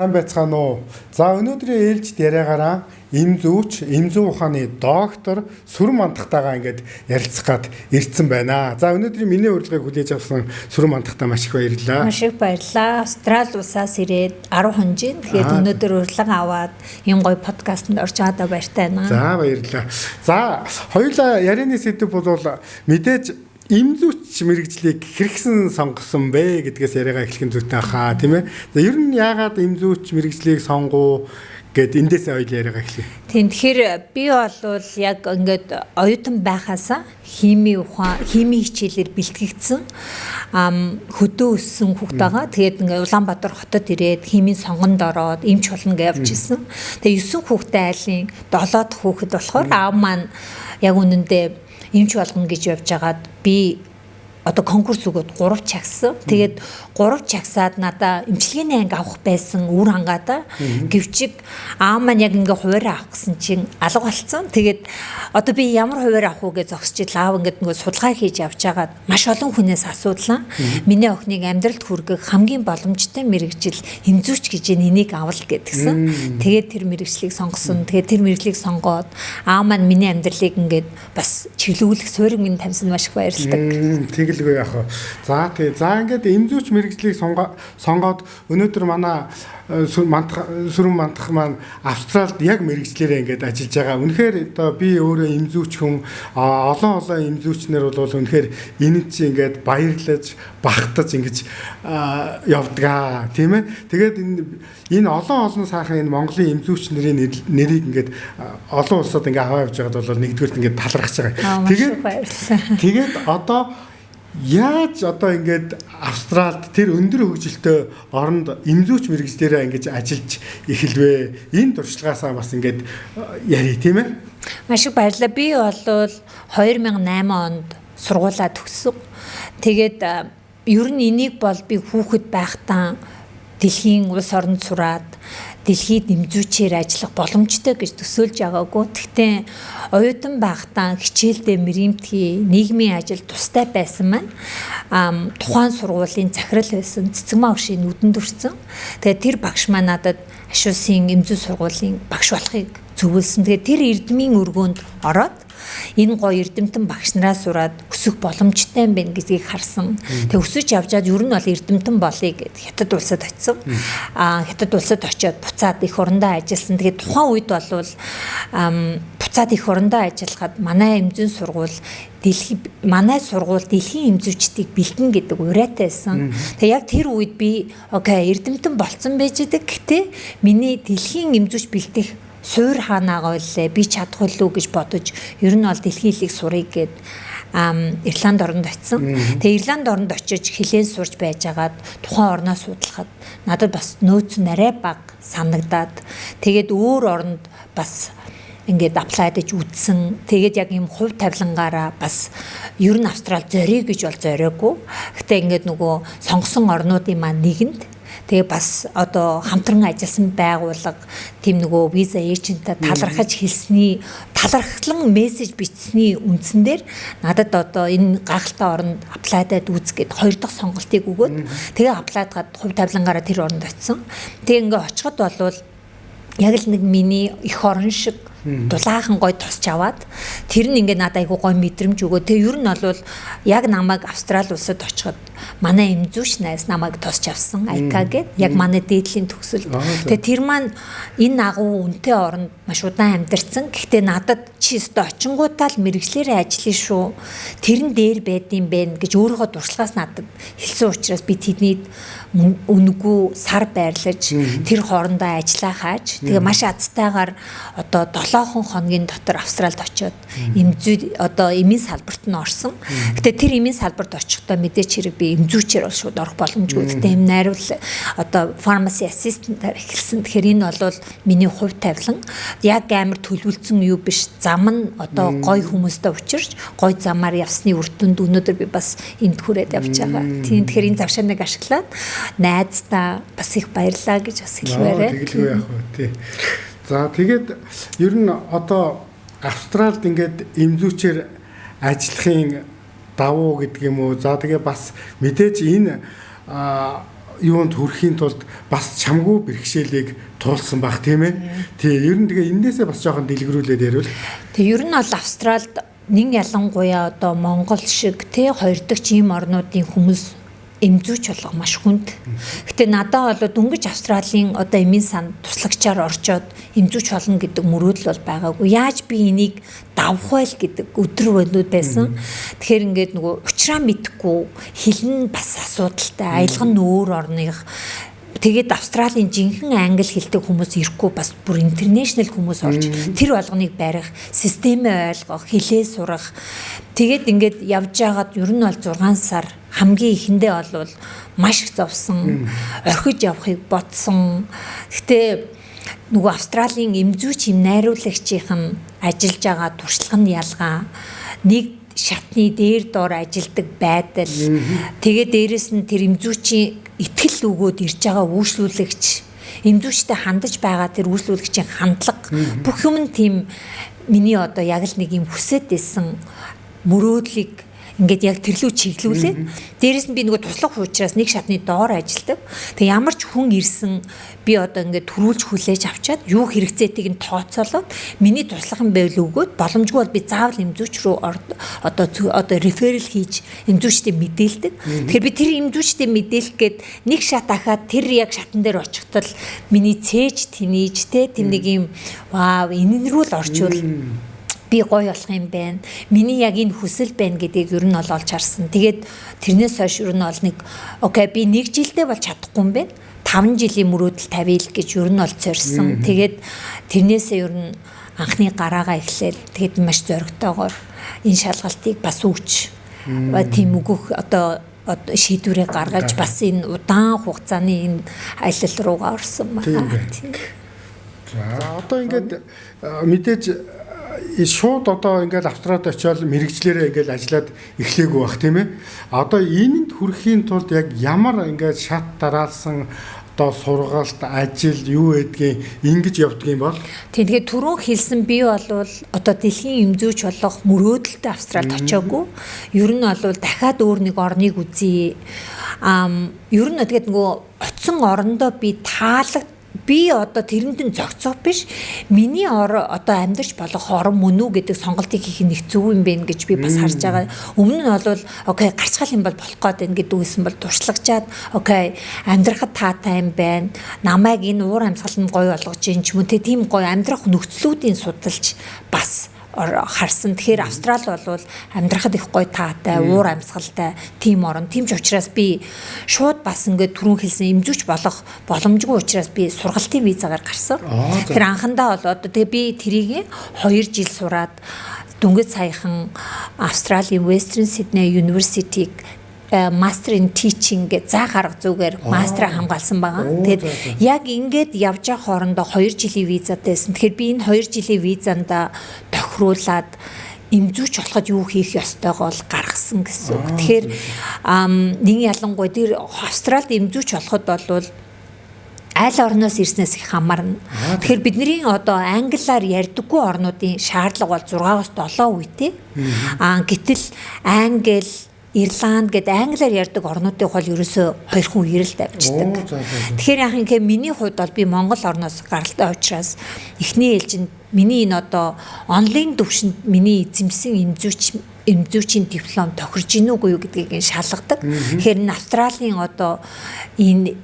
Байцгаана уу. За өнөөдрийн ээлжид яриагаараа эмзүү ухааны доктор Сүрэн Мандахтайгаа ингээд ярилцах гад ирсэн байна. За өнөөдрийн миний урилгыг хүлээж авсан Сүрэн Мандахтай маш их баярлалаа. Маш их баярлалаа. Австрали улсаас ирээд 10 хонжийн. Тэгээд өнөөдөр урилга аваад ийм гоё подкастт орж байгаадаа баяртай байна. За баярлалаа. За хоёулаа ярианы сэдэв бол мэдээж эмзүүч мэрэгжлийг хэрэгсэн сонгосон бэ гэдгээс яриагаа эхлэхэн зүйтэй хаа тийм ээ. За ер нь яагаад эмзүүч мэрэгжлийг сонгоо гэд эндээс хоёул яриагаа эхлэе. Тийм тэгэхээр би бол яг ингээд оюутан байхаасаа хими хичээлээр бэлтгэгдсэн хөдөө өссөн хүүхэд байгаа. Тэгээд ингээд Улаанбаатар хотод ирээд химийн сонгонд ороод эмч болно гэж явж исэн. Тэгээд 9 хүүхэдтэй айлын 7 дахь хүүхэд болохоор аав маань яг үнэндээ эмч болгоно гэж явж байгаад би одоо конкурс өгөөд 3 чагсан. Тэгээд 3 чагсаад надаа эмчилгээний анги авах байсан үр хангаада. Гэвчиг аав маань яг ингээ хуваарь авах гэсэн чинь алга болцсон. Тэгээд одоо би ямар хуваарь авах уу гэж зогсож ил аав ингээ нөгөө судалгаа хийж явж байгаад маш олон хүнээс асуудлаа. Миний охиныг амьдралд хүргэх хамгийн боломжтой мэрэгжил эмзүүч гэж энийг авал гэдгсэн. Тэгээд тэр мэрэгжлийг сонгосон. Тэгээд тэр мэрэгжлийг сонгоод аав маань миний амьдралыг ингээ бас чиглүүлэх суурийг минь тавьсан маш их баярлалаа. Тэгэлгүй яах вэ? За тэгээ. За ингээд эмзүүч мэрэгжлийг сонгоод өнөөдөр манай Сүрэн Мандах маань Австралид яг мэрэгжлэрээ ингээд ажиллаж байгаа. Үнэхээр одоо би өөрөө эмзүүч хүн олон эмзүүчнэр бол үнэхээр энэ чи ингээд баярлаж багтаж ингэж явдгаа тийм ээ. Тэгээд энэ олон сайхан энэ Монголын эмзүүчнэрийн нэрийг ингээд олон улсад ингээд аваа явж байгаад бол нэгдүгээрт ингээд талархаж байгаа. Тэгээд одоо яаж одоо ингээд Австралид тэр өндөр хөгжилтэй оронд эмзүүч мэрэгжлэрээ ингэж ажиллаж эхэлвэ. Энэ туршлагаасаа бас ингээд ярий тийм ээ. Маш их баярлалаа. Би бол 2008 онд сургуулаа төгссөн. Тэгээд ер нь энийг бол би хүүхэд байхдаа дэлхийн улс оронд сураад дэлхийд эмзүүчээр ажиллах боломжтой гэж төсөөлж байгаагүй. Гэхдээ оюутан байхдаа хичээлдээ мэрэмтгий нийгмийн ажил тустай байсан маань тухайн сургуулийн захирал байсан Цэцэгмаа уршийн нүдэнд хүрсэн. Тэгээд тэр багш маань надад Ашуусын эмзүү сургуулийн багш болохыг зөвлөсөн. Тэгээд тэр эрдмийн өргөөнд ороод энэ гоё эрдэмтэн багш нараас сураад өсөх боломжтой юм байна гэдгийг харсан. Тэгээ өсөж явжаад ер нь бол эрдэмтэн болъё гэд хятад улсад очив. Хятад улсад очиод буцаад их орондоо ажилласан. Тэгээ тухайн үед бол буцаад их орондоо ажиллахад манай эмзэн сургууль дэлхийн эмзүүчдийг бэлтэн гэдэг урайтай байсан. Тэгээ яг тэр үед би эрдэмтэн болцсон байж байгаа. Гэтэ миний дэлхийн эмзүүч бэлтэх суур хаанаага ойлээ би чадах үлээ гэж бодож ер нь бол дэлхийн хэлийг сурыг гээд Ирланд оронд очисон. Тэгээ Ирланд оронд очиж хэлээр сурж байжгаад тухайн орноо судлахад надад бас нөөц нарай бага санагдаад тэгээд өөр оронд бас ингээд аплайдж үзсэн. Тэгээд яг ийм хувь тавилангаараа бас ер нь Австрал зориё гэж бол зориогүй. Гэтэ ингээд нөгөө сонгосон орнуудын маань нэгэнд тэгээ бас одоо хамтран ажилласан байгууллага тийм нөгөө виза эйженттэй талархлан мессеж бичсэний үндсэн дээр надад одоо энэ гайхалтай оронд аплайдад үзгээд 2 дахь сонголтыг өгөөд тэгээ аплайдгаад хувь тавилангаараа тэр оронд очисон. Тэгээ ингээ очиход болвол яг л нэг миний эх орон шиг дулаахан гой тосч аваад тэр нь ингээ надад айгу гой мэдрэмж өгөө. Тэгээ ер нь бол яг намайг Австрали улсад очиход манай эмзүүч найз намайг тосч авсан Айка гэд яг манай дээдлийн төгсөл. Тэгээ тэр маань энэ агуу үнэтэй оронд маш удаан амьдарсан. Гэхдээ надад чи өстө очингуудаа л мэрэгчлэрээ ажиллая шүү. Тэрэн дээр байдсан бэ гэж өөрийнхөө дуршлагаас надад хэлсэн учраас би тэднийг үнэгүй сар байрлаж тэр хоорондоо ажиллаа хааж тэгээ маш азтайгаар одоо 7 хоногийн дотор Австралид очиод эмзүү одоо эмийн салбарт нь орсон. Гэтэ тэр эмийн салбарт очихдоо мэдээч хэрэг би эмзүүчээр бол шууд орох боломжгүй. Гэтэ эм найруул одоо pharmacy assistant-аар эхэлсэн. Тэгэхээр энэ бол миний хувь тавилан. Яг амар төлөвлөсөн юу биш. Зам нь одоо гоё хүмүүстэй учирч гоё замаар явсны үр дүнд өнөөдөр би бас энд хүрээд явж байгаа. Тийм тэгэхээр энэ завшааныг ашиглаад найздаа бас их баярлаа гэж бас хэлмээрээ. Тэгэлгүй яах вэ тий. За тэгээд ер нь одоо Австралид ингээд эмзүүчээр ажиллахын давуу гэдэг юм уу. За тэгээ бас мэдээж энэ юунд хүрэхийн тулд бас чамгүй бэрхшээлийг туулсан баг тийм ээ. Тий, ер нь тэгээ энээсээ бас жоохон дэлгэрүүлээд ярил. Тэгээ ер нь бол Австралид нэг ялангуяа одоо Монгол шиг тий хоёр дахь ийм орнуудын хүмүүс эмзүүч болох маш хүнд. Гэтэ надад бол дөнгөж Австралийн одоо эмийн сан туслагчаар орчоод эмзүүч болно гэдэг мөрөөдөл бол байгаагүй. Яаж би энийг давах вэ гэдэг өдөр болоод байсан. Тэгэхээр ингээд нөгөө учраа мэдэхгүй хэлн бас асуудалтай. Аялга нь өөр орных. Тэгээд Австралийн жинхэнэ англи хэлдэг хүмүүс ирэхгүй бас бүр интернэшнл хүмүүс орж тэр болгоныг барих, системээ ойлгох, хэлээ сурах. Тэгээд ингээд явж байгаад ер нь бол 6 сар хамгийн ихэндээ бол маш их зовсон, орхиж явахыг бодсон. Гэтэ нөгөө Австралийн эмзүүч юм найруулагчийн ажиллаж байгаа туршлага нь ялгаа. Нэг шатны дээр доор ажилдаг байдал. Тэгээд дээрэс нь тэр эмзүүчийн итгэл өгөөд ирж байгаа үйлчлүүлэгч, эмзүүчтэй хандаж байгаа тэр үйлчлүүлэгчийн хандлага бүх юм тийм миний одоо яг л нэг юм хүсэж байсан мөрөөдлийг ингээд яг тэрлүү чиглүүлээ. Дээрээс нь би нөгөө туслах учраас нэг шатны доор ажилдаг. Тэг ямар ч хүн ирсэн би одоо ингээд төрүүлж хүлээж авчаад юу хэрэгцээтэйг нь тооцоолоод миний туслах юм байвал өгөөд боломжгүй бол би заавал эмзүүч рүү одоо реферал хийж эмзүүчтэй мэдээлдэг. Тэгэхээр би тэр эмзүүчтэй мэдээлэх гээд нэг шат ахаад тэр яг шатан дээр очихтол миний цээж тэнийж те тэр нэг юм вау энэ рүү л орчвол би гоё болох юм байна. Миний яг энэ хүсэл байна гэдгийг ер нь олж харсан. Тэгээд тэрнээс хойш ер нь бол нэг окей би 1 жилдээ бол чадахгүй юм байна. 5 жилийн мөрөөдөл тавиал гэж ер нь бол зорьсон. Тэгээд тэрнээсээ ер нь анхны гараагаа эхлээл тэгээд маш зоригтойгоор энэ шалгалтыг бас өгч тийм өгөх одоо шийдвэрээ гаргаж бас энэ удаан хугацааны энэ аялал руугаа орсон байна. За одоо ингээд мэдээж шууд одоо ингээд Австралид очиод мэрэгчлэрээ ингээд ажиллаад эхлэегүй бах тийм ээ. Одоо энэнд хүрэхийн тулд яг ямар ингээд шат дараалсан одоо сургалт, ажил юу гэдгийг ингэж явдгийм бол тэгээд түрүүн хэлсэн би бол одоо дэлхийн эмзүүч болох мөрөөдөлтэй Австралид очиагүй. Ер нь бол дахиад өөр нэг орныг үзье. Ер нь тэгээд нөгөө очисон орондоо би одоо тэрэнд зогцох биш. Миний одоо амьдарч болох орон мөн үү гэдэг сонголтыг хийх нь их зөв юм байна гэж би бас харж байгаа. Өмнө нь бол окей гарцгал юм бол болох гээд байна гэдэг үсэн бол туршлагачаад окей амьдрахад таатай юм байна. Намайг энэ уур амьсгал нь гоё болгож юм ч юм уу тийм гоё амьдрах нөхцлүүдийн судалж бас харсан. Тэгэхээр Австрали бол амьдрахад их гоё таатай, уур амьсгалтай тийм орн. Тийм ч учраас би шууд бас ингээд түрүүн хэлсэн эмзүүч болох боломжгүй учраас би сургалтын визагаар гарсан. Тэгэхээр анхандаа бол одоо тэгээ би тэрийг 2 жил сураад дөнгөж саяхан Австралийн Western Sydney University-г Master in Teaching гэж заах арга зүгээр мастера хамгаалсан байгаа. Тэгээд яг ингээд явж байгаа хоорондоо 2 жилийн визатайсэн. Тэгэхээр би энэ 2 жилийн визанд тохируулаад эмзүүч болоход юу хийх ёстойгоо л гаргасан гэсэн үг. Тэгэхээр нэг ялангуяа тэр Австралид эмзүүч болоход бол аль орноос ирснээс их хамаарна. Тэгэхээр бидний одоо англиар ярьдаггүй орнуудын шаардлага бол 6-7 үйтэй. Гэтэл англи Ирланд гэдэг англиар ярьдаг орнуудын хол ерөөсөө 2 хүн ирэл тавьждаг. Тэгэхээр яах юм бэ? Миний хувьд бол би Монгол орноос гаралтай учраас эхний ээлжинд миний энэ одоо онлайн төвшөнд миний эзэмсэн эмзүүчийн диплом тохирж гин үгүй юу гэдгийг шалгадаг. Тэгэхээр Австралийн одоо энэ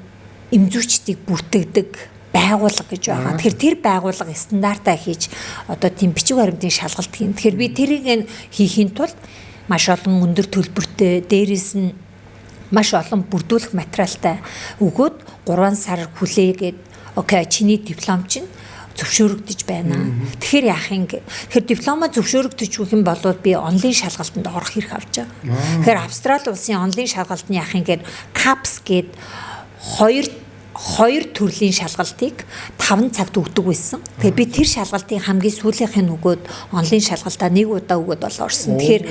эмзүүчдийг бүртгэдэг байгууллага гэж байгаа. Тэгэхээр тэр байгууллага стандартаа хийж одоо тийм бичиг баримтын шалгалт хийн. Тэгэхээр би тэрийг хийхийн тулд маш олон өндөр төлбөртэй, дээрээс нь маш олон бүрдүүлэх материалтай өгөөд 3 сар хүлээгээд окей чиний диплом чинь зөвшөөрөгдөж байна. Тэгэхээр яах юм бэ? Тэгэхээр дипломоо зөвшөөрөгдөж өгөх юм бол би онлайн шалгалтанд орох хэрэг авч байгаа. Тэгэхээр Австрали улсын онлайн шалгалт нь яах юм гээд CAPS гээд 2 төрлийн шалгалтыг 5 цагт өгдөг байсан. Тэгэхээр би тэр шалгалтын хамгийн сүүлийнх нь өгөөд онлайн шалгалтаа 1 удаа өгөөд бол орсон. Тэгэхээр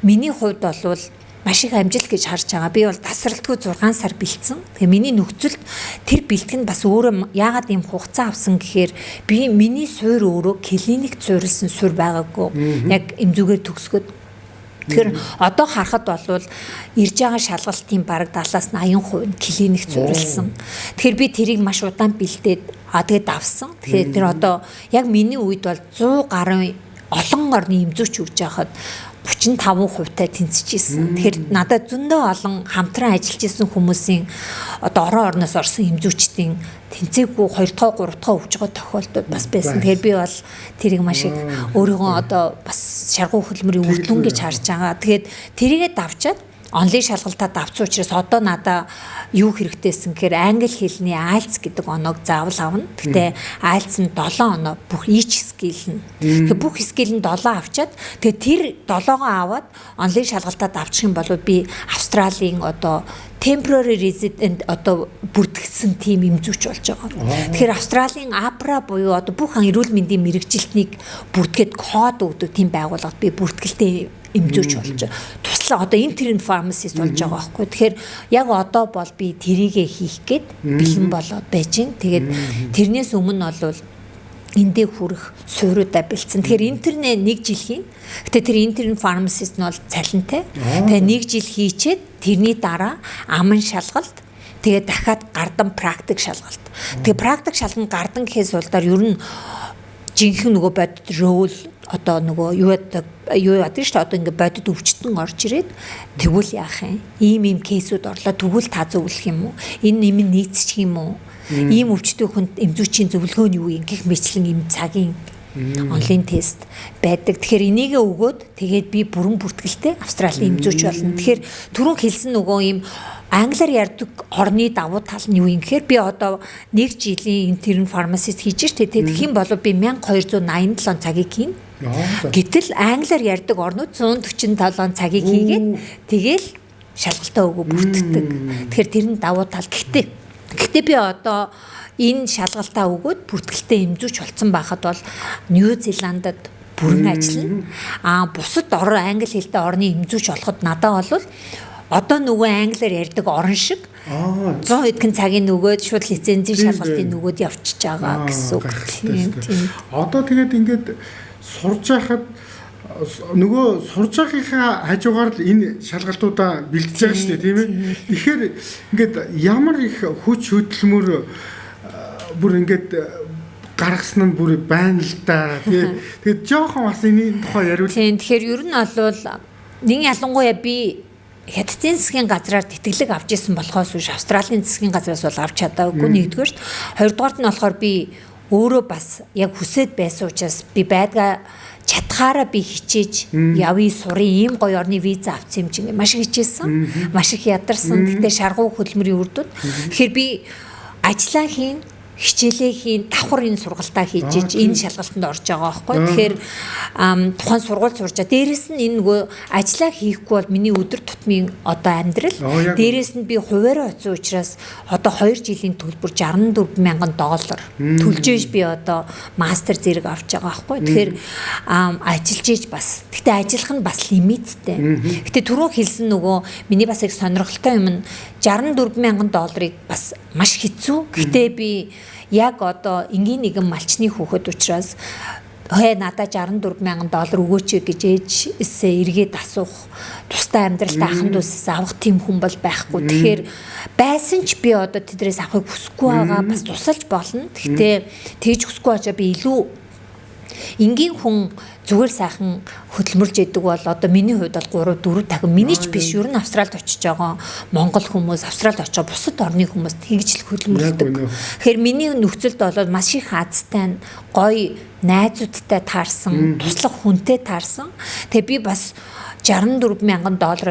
миний хувьд бол маш их амжилт гэж харж байгаа. Би бол тасралтгүй 6 сар бэлдсэн. Тэгээ миний нөхцөлд тэр бэлтгэн бас өөрөө яагаад ийм хугацаа авсан гэхээр миний суурь өөрөө клиник суурилсан суурь байгаагүй. Яг эмзүүгээр төгсгöd Тэгэхээр одоо харахад бол ирж байгаа шалгалтын бараг 70-80% нь клиник зориулсан. Тэгэхээр би тэрийг маш удаан бэлдээд тэгээд авсан. Тэгэхээр тэр одоо яг миний үед бол 100 гаруй олон орны эмзүүч үрж байхад 35% таа тэнцэжсэн. Тэгэхээр надад зөндөө олон хамтран ажиллаж исэн хүмүүсийн одоо орноос орсон эмзүүчдийн тэнцээгүй 2 дахь 3 дахь өгж байгаа тохиолдол бас байсан. Тэгэхээр би бол тэрийг маш их өөрийгөө одоо бас шаргуу хөдөлмөрийн үр дүн гэж харж байгаа. Тэгээд тэрийгээ давчаад онлайн шалгалтад авсан учраас одоо надаа юу хэрэгтэйсэн гэхээр англи хэлний IELTS гэдэг оноог заавал авна. Гэхдээ IELTS нь 7 оноо бүх each skill нь. Тэгэхээр бүх skill нь 7 авчаад тэгээд тэр 7-гоо аваад онлайн шалгалтад авчих юм бол би Австралийн одоо temporary resident одоо бүрдэгдсэн тим эмзүүч болж байгаа. Тэгэхээр Австралийн APRA буюу одоо бүх эрүүл мэндийн мэрэгжилтнийг бүрдгээд код өгдөг тийм байгууллагад би бүртгэлтэй эмзүүч болж туслаа одоо interim pharmacist болж байгаа байхгүй. Тэгэхээр яг одоо бол би тэрийгэ хийх гээд бэлэн болоод байж гин. Тэгээд тэрнээс өмнө бол эндээ хүрэх суурьудаа бэлдсэн. Тэгэхээр интернет 1 жил хийн. Гэтэ тэр interim pharmacist нь бол цалинтай. Тэгээ 1 жил хийчээд тэрний дараа аман шалгалт тэгээ дахиад гардан практик шалгалт. Тэгээ практик шалган гардан гэхээс улдаар ер нь жинхэнэ нөгөө бодит рол одоо нөгөө юу яадаг шүү дээ одоо ингээд бодит өвчтөн орж ирээд тэгвэл яах юм? Ийм кейсүүд орлоо тэгвэл та зөвлөх юм уу? Энэ нэм нийцчих юм уу? Ийм өвчтөе хүнд эмзүүчийн зөвлөгөө нь юу юм гэх мэтлэн ийм цагийн онлайн тест байдаг. Тэгэхээр энийгээ өгөөд тэгээд би бүрэн бүртгэлтэй Австралийн эмзүүч болно. Тэгэхээр түрүүн хэлсэн нөгөө ийм англиар ярьдаг орны давуу тал нь юу юм гэхээр би одоо 1 жилийн интерн фармацист хийж штэ тэгэх юм бол би 1287 цагийг хийн. Гэтэл англиар ярьдаг орнууд 147 цагийг хийгээд тэгэл шалгалтаа өгөө бүртгэдэг. Тэгэхээр тэр нь давуу тал. Гэхдээ би одоо энэ шалгалтаа өгөөд бүртгэлтэй эмзүүч болсон байхад бол Нью Зеландад бүрэн ажиллана. Бусад англи хэлтэй орны эмзүүч болоход надад бол одоо нөгөө англиар ярьдаг орн шиг 100 хэдхэн цагийн нөгөөд шууд лицензийн шалгалтын нөгөөд явчихж байгаа гэсэн үг. Тийм. Одоо тэгээд ингээд сурж байхад нөгөө сурж байгийнхаа хажуугаар л энэ шалгалтуудаа бэлдэж байгаа шүү дээ, тийм ээ. Тэгэхээр ингээд ямар их хүч хөдөлмөр бүр ингээд гаргасан нь бүр байна л да. Тэгээд жоохон бас энэ тухай яриул. Тийм. Тэгэхээр ер нь бол нэг ялангуяа би Хятадын засгийн газраар тэтгэлэг авч ирсэн болохоос биш Австралийн засгийн газраас бол авч чадаагүй нэгдүгээр. Хоёрдугаарт нь болохоор би өөрөө бас яг хүсээд байсан учраас би байдгаа чадхаараа би хичээж явъя сурын ийм гоё орны виза авсан юм чинь маш их хичээсэн. Маш их ядарсан. Гэтэ шаргуу хөдөлмөрийн үр дүн. Тэгэхээр би ажиллаа хийн хичээлээ хийн давхар энэ сургалтаа хийж энэ шалгалтанд орж байгаа байхгүй. Тэгэхээр тухайн сургууль сурчаа. Дээрээс нь энэ нөгөө ажиллаа хийхгүй бол миний өдөр тутмын одоо амьдрал. Дээрээс нь би хуваараа оцсон учраас одоо 2 жилийн төлбөр $64,000 төлж ээж би одоо мастер зэрэг авч байгаа байхгүй. Тэгэхээр ажиллаж ээж бас. Гэтэ ажиллах нь бас лимиттэй. Гэтэ түрүү хэлсэн нөгөө миний бас их сонирхолтой юм нь $64,000 бас маш хэцүү. Гэтэ би яг одоо энгийн нэгэн малчны хүүхэд учраас надад $64,000 өгөөч гэж ээжээсээ эргээд асуух тустай амьдралтай ахын дүүсээс авах тийм хүн бол байхгүй. Тэгэхээр байсан ч би одоо тэдрээс авахыг хүсэхгүй байгаа бас тусалж болно. Гэхдээ тэгж хүсэхгүй очоо би илүү энгийн хүн зүгээр сайхан хөдөлмөрж идэг бол одоо миний хувьд бол 3-4 дахин миний ч биш ер нь Австралид очиж байгаа Монгол хүмүүс Австралид очиж бусад орны хүмүүс тэгж л хөдөлмөрлөдөг. Тэгэхээр миний нөхцөлд бол маш их азтай гоё найзуудтай таарсан, туслах хүнтэй таарсан. Тэгээ би бас $64,000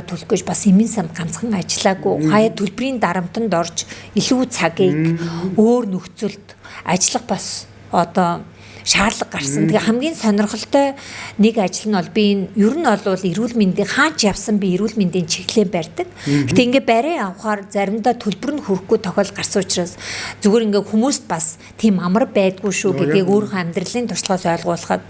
төлөх гэж бас эмийн сан ганцхан ажиллаагүй. Хаяа төлбөрийн дарамтанд орж илүү цагийг өөр нөхцөлд ажиллах бас одоо шаардлага гарсан. Тэгээ хамгийн сонирхолтой нэг ажил нь бол би энэ ер нь бол эрүүл мэндийн хаач явсан би эрүүл мэндийн чиглэлээр барьдаг. Гэтэ ингээ барай авахаар заримдаа төлбөр нь хүрэхгүй тохиол гарсан учраас зүгээр ингээ хүмүүст бас тийм амар байдгүй шүү гэдгийг өөрийнхөө амьдралын туршлагаас ойлгуулахад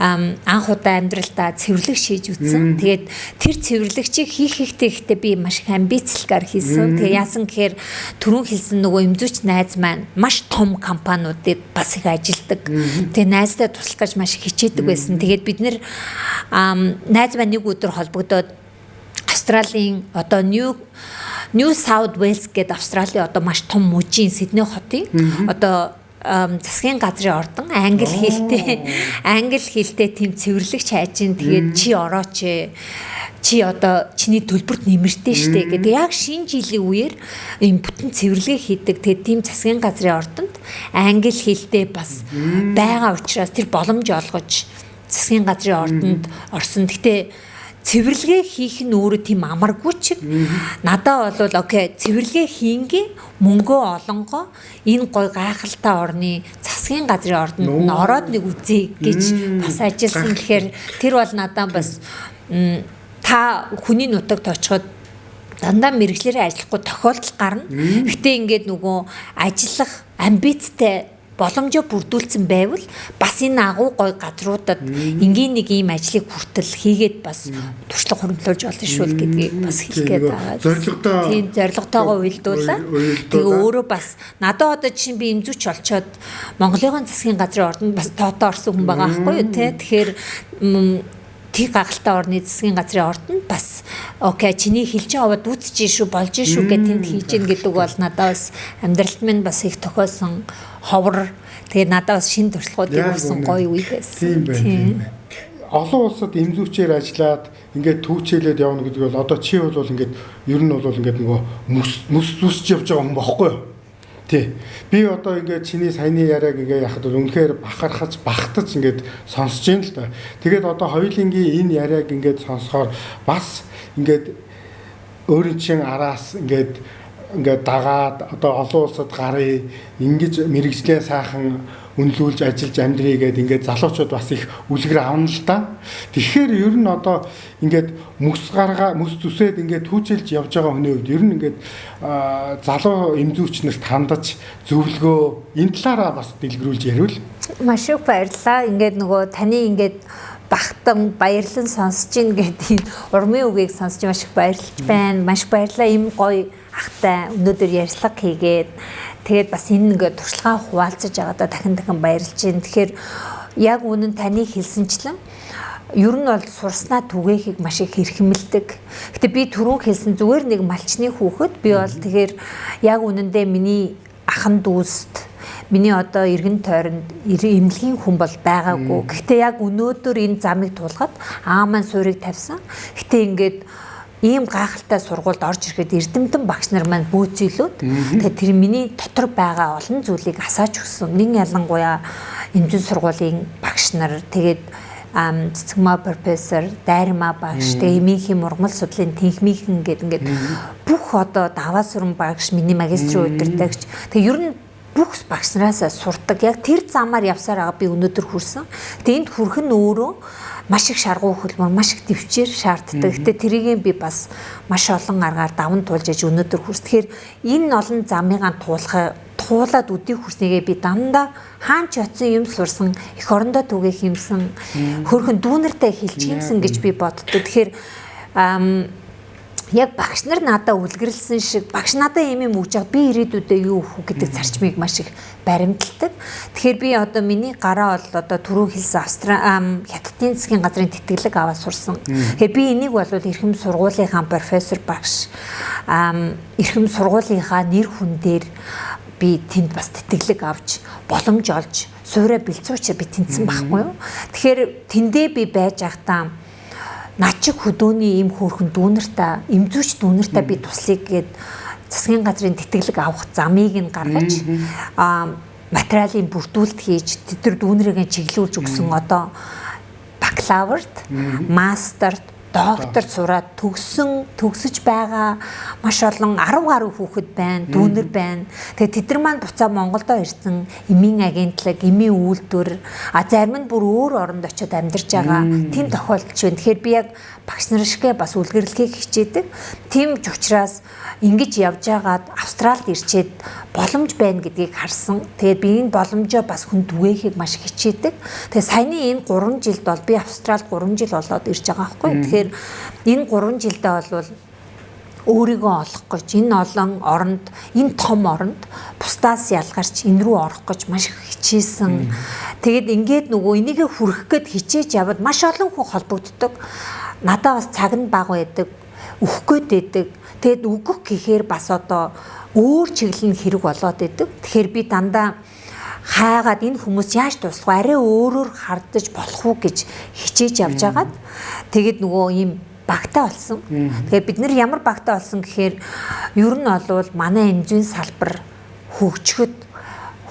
анх удаа амьдралдаа цэвэрлэг шийдэж үзсэн. Тэгээд тэр цэвэрлэгчийг хийхдээ би маш их амбицлгаар хийсэн. Тэгээ яасан гэхээр түрүүн хэлсэн нөгөө эмзүүч найз маань маш том компаниудад бас их ажилдаг. Тэгээ найзтай туслах гэж маш их хичээдэг байсан. Тэгээд бид нэр найз маань нэг өдөр холбогдоод Австралийн одоо New South Wales гэдэг Австралийн одоо маш том мужийн Сидней хотын одоо засгийн газрын ордон англи хэлтэй тийм цэвэрлэгч хайжин тэгээд чи орооч чи одоо чиний төлбөрт нэмэртэй штэ гэдэг яг шинэ жилийн үеэр юм бүтэн цэвэрлэгээ хийдэг тэгээд тийм засгийн газрын ордонд англи хэлтэй бас байгаа учраас тэр боломж олгож засгийн газрын ордонд орсон. Гэтэ цэвэрлэгээ хийх нь өөрөө тийм амаргүй ч надад бол окей цэвэрлэгээ хийнгээ мөнгөө олонгоо энэ гой гайхалтай орны засгийн газрын ордонд ороод нэг үзье гэж бас ажилласан. Тэгэхээр тэр бол надад бас та хүний нутагт очиход дандаа мэрэгчлэрээ ажиллахгүй тохиолдол гарна. Гэтэ ингээд нөгөө ажиллах амбицтай боломжоо бүрдүүлсэн байвал бас энэ агуу гой газруудад энгийн нэг ийм ажлыг хүртэл хийгээд бас туршлага хөрөнгөлүүлж болно шүү л гэдгийг бас хэлгээд байгаа. Тийм зорилготойгоо уялдуулаа. Тэгээ өөрөө бас надад одоо чинь би эмзүүч олцоод Монголын засгийн газрын ордонд бас тоотоо орсон хүн байгаа байхгүй юу те. Тэгэхээр тий гахалтай орны засгийн газрын ордонд бас окей чиний хэлж аваад үүсэж шүү болж шүү гэж тэнд хийж гин гэдэг бол надад бас амьдралд минь бас их тохиолсон ховор тэгээд надад бас шинэ туршлагуудыг өгсөн гоё үе байсан. Тийм байна. Олон улсад эмзүүчээр ажиллаад ингээд түүчээлээд явна гэдэг бол одоо чи бол ингээд ер нь бол ингээд нөгөө мөс зүсч явж байгаа хүн бохгүй юу? Тий. Би одоо ингээд чиний саяны яриаг ингээд яхад үнэхээр бахархаж ингээд сонсож байна л да. Тэгээд одоо хоёулынгийн энэ яриаг ингээд сонсохоор бас ингээд өөрийн чин араас ингээд дагаад одоо олон улсад гарыг ингэж мэрэгжлээ сайхан үнэлүүлж ажиллаж амьдрий гэдэг ингээд залуучууд бас их үлгэр авна л да. Тэгэхээр ер нь одоо ингээд мөс зүсээд ингээд түүчилж явж байгаа хүний хувьд ер нь ингээд залуу эмзүүч нарт хандаж зөвлөгөө энэ талаараа бас дэлгэрүүлж ярил. Маш их баярлалаа. Ингээд нөгөө таны ингээд багтан баярлан сонсож ийн гэдэг урмын үгийг сонсож маш их баярлж байна. Маш баярлалаа. Им гоё ахтай өнөөдөр ярьцлага хийгээд тэгээд бас энэ ингээд туршлагаа хуваалцаж байгаадаа дахин баярлж байна. Тэгэхээр яг үнэн таны хэлсэнчлэн ер нь бол сурснаа түгээхийг маш их хэрхэмэлдэг. Гэтэ би түрүүн хэлсэн зүгээр нэг малчны хүүхэд би бол тэгэхээр яг үнэндээ миний ахан дүүст миний одоо эргэн тойронд эмнэлгийн хүн бол байгаагүй. Гэхдээ яг өнөөдөр энэ замыг туулахад аа маань суурийг тавьсан. Гэтэ ингээд ийм гайхалтай сургуульд орж ирэхэд эрдэмтэн багш нар маань бөөцөөлөөд тэгээд тэр миний дотор байгаа олон зүйлийг асааж өгсөн. Нэг ялангуяа эмзэн сургуулийн багш нар тэгээд цэцэгмаа профессор, дайрмаа багш, тэгээд эмийнхээ мургамал судлалын тэнхмийнхэн гэдэг ингээд бүх одоо даваа сүрэн багш, миний магистрийн удирдагч. Тэгээд ер нь бүх багш нараас сурдаг. Яг тэр замаар явсаар байгаа би өнөөдөр хүрсэн. Тэгээд энд хүрэх нь өөрөө маш их шаргуу хөлбөр, маш их төвчээр шаарддаг. Гэтэ тэрийг би бас маш олон аргаар даван туулж аж өнөөдөр хүрс. Тэгэхээр энэ олон замыг туулаад өдийг хүрснийгээ би дандаа хаан ч очсон юм сурсан, эх орондоо түгээх юмсан, хөрхөн дүүнэртэй хэлчих юмсан гэж би боддог. Тэгэхээр яг багш нар надад үлгэрлсэн шиг багш надад юм өгж байгаа би ирээдүйдээ юу өгөх гэдэг зарчмыг маш их баримталдаг. Тэгэхээр би одоо миний гараа бол одоо түрүү хэлсэн Хятадын засгийн газрын тэтгэлэг аваад сурсан. Тэгэхээр би энийг бол эрхэм сургуулийнхаа профессор багш эрхэм сургуулийнхаа нэр хүн дээр би тэнд бас тэтгэлэг авч боломж олж суурэ бэлцүүч би тэнцсэн байхгүй юу. Тэгэхээр тэндээ би байж ахтаа начиг хөдөөний ийм хөөрхөн дүүнэртаа эмзүүч дүүнэртаа би туслыг гээд засгийн газрын тэтгэлэг авах замыг нь гаргаж материалын бүрдүүлэлт хийж тэд дүүнрийг чиглүүлж өгсөн одоо бакалаврт, мастерт, докторт сураад төгсөж байгаа маш олон 10 гаруй хүүхэд байна, дүүнэр байна. Тэгээ тэд нар маань буцаа Монголдо ирсэн эмийн агентлаг, эмийн үйлдвэр, зарим нь бүр өөр оронд очиод амьдарч байгаа. Тийм тохиолдолч байна. Тэгэхээр би яг багш нар шигээ бас үлгэрлэхийг хичээдэг. Тийм ч учраас ингэж явж байгаад Австралид ирчээд боломж байна гэдгийг харсан. Тэгээд би энэ боломжоо бас хүнд түгээхийг маш хичээдэг. Тэгээд саяны энэ 3 жилд бол би Австралид 3 жил болоод ирж байгаа байхгүй. Тэгэхээр энэ 3 жилдээ бол өөрийгөө олох гэж энэ олон оронд, энэ том оронд бусдаас ялгарч энэ рүү орох гэж маш их хичээсэн. Тэгээд ингээд нөгөө энийгээ хүрэх гээд хичээж яваад маш олон хүн холбогддог. Надаа бас цаг нь бага байдаг, өгөх гээд байдаг. Тэгэд өгөх гэхээр бас одоо өөр чиглэл нь хэрэг болоод байдаг. Тэгэхээр би дандаа хаагаад энэ хүмүүс яаж туслах вэ? Арай өөрөөр хардаж болох уу гэж хичээж явж агаад тэгэд нөгөө ийм багтаа болсон. Тэгэхээр бид нэр ямар багтаа болсон гэхээр ер нь бол манай энэ зүйн салбар хөгжөхөд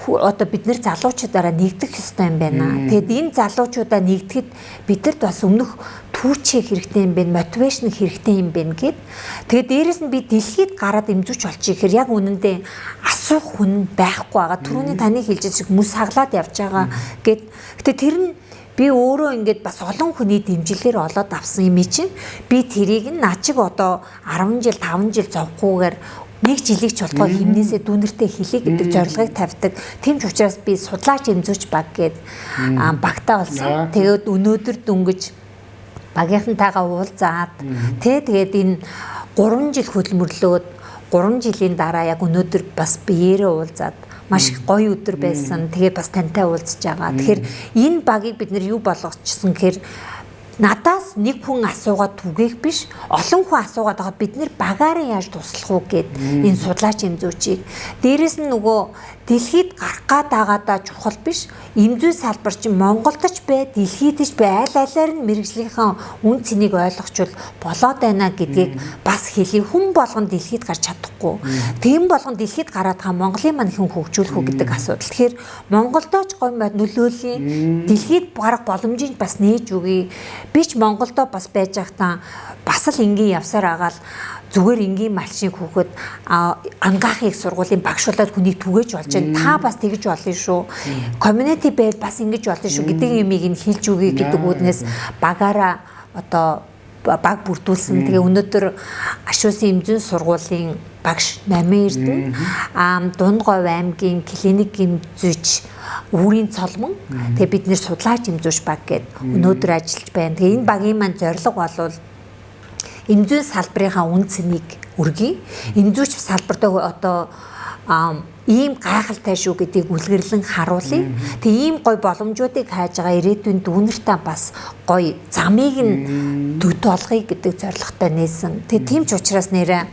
одоо бид нэр залуучуудаараа нэгдэх ёстой юм байна. Тэгэд энэ залуучуудаа нэгдэхэд бидэрт бас өмнөх түүчээ хэрэгтэй юм байна, мотивашн хэрэгтэй юм байна гэд. Тэгээд дээрэс нь би дэлхийд гараад имзүүч болчих гэхээр яг үнэндээ асуух хүн байхгүй байгаа. Түрүүний таны хэлж байгаа шиг хүмүүс хаглаад явж байгаа гэд. Гэтэ тэр нь би өөрөө ингээд бас олон хүний дэмжлэгээр олоод авсан юм чинь би тэрийг наа чиг одоо 10 жил 5 жил зовхгүйгээр нэг жилийг ч болтгоо химнээсээ дүүнэртэй хэлий гэдэг зорилгыг тавьдаг. Тийм ч учраас би судлаач эмзүүч баг гээд багтаа болсон. Тэгээд өнөөдөр дөнгөж багийнхантайгаа уулзаад тэгээд энэ 3 жил хөдөлмөрлөөд 3 жилийн дараа яг өнөөдөр бас биеэрээ уулзаад маш гоё өдөр байсан. Тэгээд бас тантай уулзж байгаа. Тэгэхээр энэ багийг бид нэр юу болгочихсон гэхээр надаас нэг хүн асуугаад түгээх биш, олон хүн асуугаад байгаа бид нэр багаараа яаж туслах уу гэд энэ судлаач эмзүүчийг. Дээрэс нь нөгөө дэлхийд гарах гад байгаадаа чухал биш. Эмзүү салбар чинь Монголд ч бай, дэлхийд ч бай, аль алиар нь мэрэгжлийнхаа үн цэнийг ойлгочвол болоод байна гэдгийг бас хэлий. Хүн болгон дэлхийд гарч чадахгүй. Тэгэн болгон дэлхийд гараад байгаа Монголын маань хэн хөгжүүлэх үү гэдэг асуудал. Тэгэхээр Монголдоо ч гоё байд нөлөөлөе. Дэлхийд гарах боломжийг бас нээж өгье. Би ч Монголдоо бас байж байхдаа бас л ингийн явсаар агаал зүгээр энгийн малчиг хүүхэд ангаахыг сургуулийн багшуулаад хүнийг түгээж болж байна. Та бас тэгж болно шүү. Community байл бас ингэж болно шүү гэдэг юмыг нь хэлж өгье гэдэг үүднээс багаараа одоо баг бүрдүүлсэн. Тэгээ өнөөдөр Ашуусын эмзэн сургуулийн багш Намын Эрдэнэ, Дундгов аймгийн клиник эмзүүч Үүрийн Цолмон. Тэгээ бид нэр судлаач эмзүүч баг гэдэг өнөөдөр ажиллаж байна. Тэгээ энэ багийн маань зорилго болвол эмзэн салбарынхаа үн цэнийг өргөе. Эмзүүч салбарт одоо ийм гайхалтай шүү гэдгийг үлгэрлэн харуулъя. Тэгээ ийм гой боломжуудыг хайж байгаа ирээдүйн дүүнэртээ бас гой замыг нь дөд болгоё гэдэг зорилготой нээсэн. Тэгээ тийм ч учраас нэрэ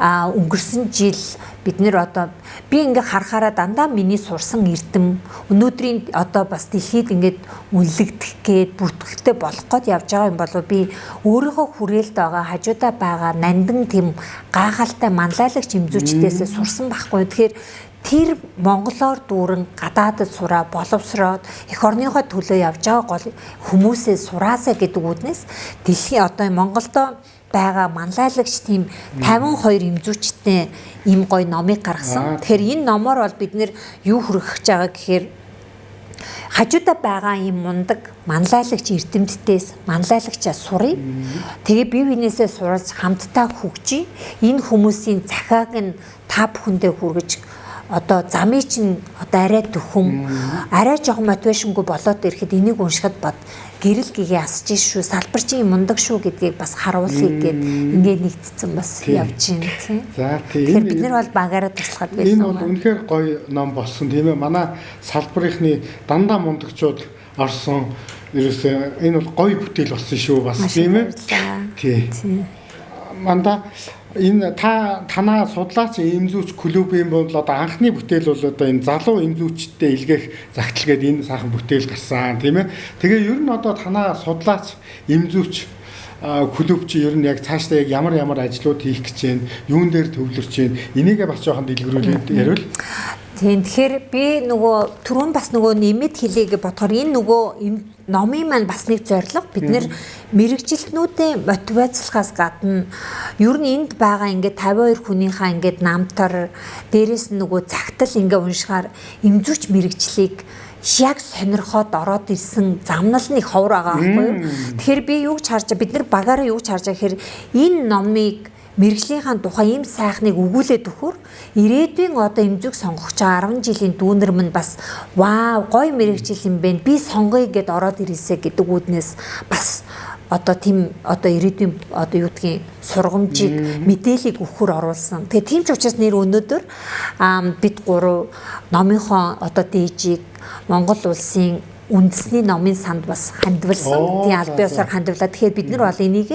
өнгөрсөн жил бид нэр одоо би ингээ харахаараа дандаа миний сурсан эрдэм өнөөдрийн одоо бас дэлхийд ингээд үнэлэгдэх гээд бүртгэлтэй болох гээд явж байгаа юм болов би өөрийнхөө хүрээлт байгаа хажуудаа байгаа нандин тийм гайхалтай манлайлагч эмзүүчдээс сурсан байхгүй. Тэгэхээр тэр монголоор дүүрэн гадаадд сураа боловсроод эх орныхоо төлөө явж байгаа гол хүмүүсээ сураасаа гэдэг үднээс дэлхийн одоо Монголдо байгаа манлайлагч тийм 52 эмзүүчтэй ийм гоё номыг гаргасан. Тэгэхээр энэ номоор бол бид нэр юу хүргэж байгаа гэхээр хажуудаа байгаа ийм мундаг манлайлагч эрдэмтдээс манлайлагчаа сурыг. Тэгээ бие биенээсээ суралж хамтдаа хөгжиж энэ хүмүүсийн захааг нь та бүхэндээ хүргэж одоо замыг чинь одоо арай төхөм арай жоохон мотивашнгүй болоод ирэхэд энийг уншихад бод гэрэл гэгээ асж шүү салбар чинь мундаг шүү гэдгийг бас харуулъя гэд ингээд нэгдсэн бас явж байна тийм. За тийм. Тэгэхээр бид нар бол багаараа туслахад байсан. Энэ бол үнэхээр гоё ном болсон тийм ээ. Манай салбарынхны дандаа мундагчууд орсон ерөөсөө энэ бол гоё бүтээл болсон шүү бас тийм ээ. Тийм. Манда энэ танаа судлаач эмзүүч клубын бол одоо анхны бүтээл бол одоо энэ залуу эмзүүчтэй илгээх загтал гээд энэ сайхан бүтээл гарсан тийм ээ. Тэгээ ер нь одоо танаа судлаач эмзүүч клуб чи ер нь яг цаашдаа яг ямар ажлууд хийх гэж байна, юун дээр төвлөрч байна. Энийгээ бас жоохон дэлгэрүүлээд ярил. Тийм тэгэхээр би нөгөө түрүүн бас нөгөө нэмэт хэлийг бодохоор энэ нөгөө номын маань бас нэг зорилго бид нэр мэрэгжилтнүүдээ мотивацлахаас гадна ер нь энд байгаа ингээд 52 хүнийхээ ингээд намтар дээрээс нь нөгөө цагтл ингээд уншихаар эмзүүч мэрэгчлийг яг сонирхоод ороод ирсэн замнал нэг ховор байгаа байхгүй юу. Тэгэхээр би юу ч харж бид нар багаараа юу ч харж байгаа гэхээр энэ номыг мэрэгжлийнхаа тухай ийм сайхныг өгүүлээд өгөхөр ирээдүйн одоо эмзүүг сонгох байгаа 10 жилийн дүүнер минь бас вау гоё мэрэгжил юм бэ би сонгоё гэд ороод ирээсэ гэдэг үүднээс бас одоо тийм одоо ирээдүйн одоо юу гэдгийг сургамжийг мэдээллийг өгөхөр оруулсан. Тэгээ тийм ч учраас нэр өнөөдөр бид гурав номынхоо одоо дээжийг Монгол улсын үндэсний номын санд бас хандвалсан. Тийм аль биесээр хандвалаа. Тэгэхээр бид нар бол энийг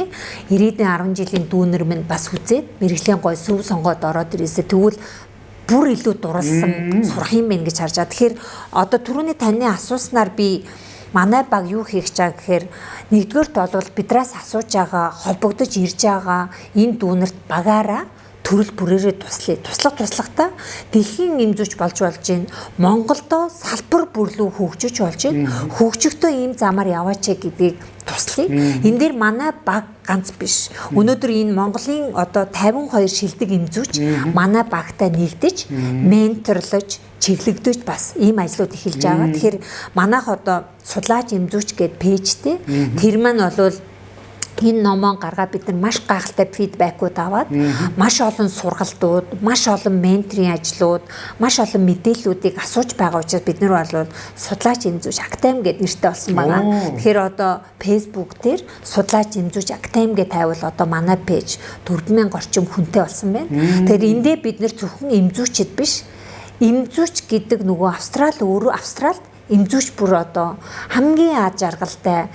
ирээдүйн 10 жилийн дүүнер минь бас үзээд мэрэгжлийн гой сүв сонгоод ороод ирээсэ тэгвэл бүр илүү дурлсан сурах юм байна гэж харж байгаа. Тэгэхээр одоо түрүүний таны асууснаар би манай баг юу хийх гэж байгаа гэхээр нэгдүгээрт бол бидраас асууж байгаа холбогдож ирж байгаа энэ дүүнерт багаараа төрөл бүрээрээ туслахтаа дэлхийн эмзүүч болж байна. Монголдо салбар бүрлүү хөгжиж болж байна. Хөгжихдээ ийм замаар яваач гэдгийг туслая. Энэ дээр манай баг ганц биш. Өнөөдөр энэ Монголын одоо 52 шилдэг эмзүүч манай багтай нэгдэж, менторлож, чиглэгдэж бас ийм ажлууд эхэлж байгаа. Тэгэхээр манайх одоо судлаач эмзүүч гэдэг пэйжтэй. Тэр маань бол энэ номоо гаргаад бид нар маш гайхалтай фидбэкүүд аваад маш олон сургалтууд, маш олон менторийн ажлууд, маш олон мэдээллүүдийг асууж байгаа учраас бид нар бол судлаач эмзүүч академи гэдэг нэртэй болсон байгаа. Тэгэхээр одоо Facebook дээр судлаач эмзүүч академи гэж тавьвал одоо манай пэйж 4000 орчим хүнтэй болсон байна. Тэгэхээр эндээ бид нар зөвхөн эмзүүчэд биш, эмзүүч гэдэг нөгөө Австралид эмзүүч бүр одоо хамгийн аз жаргалтай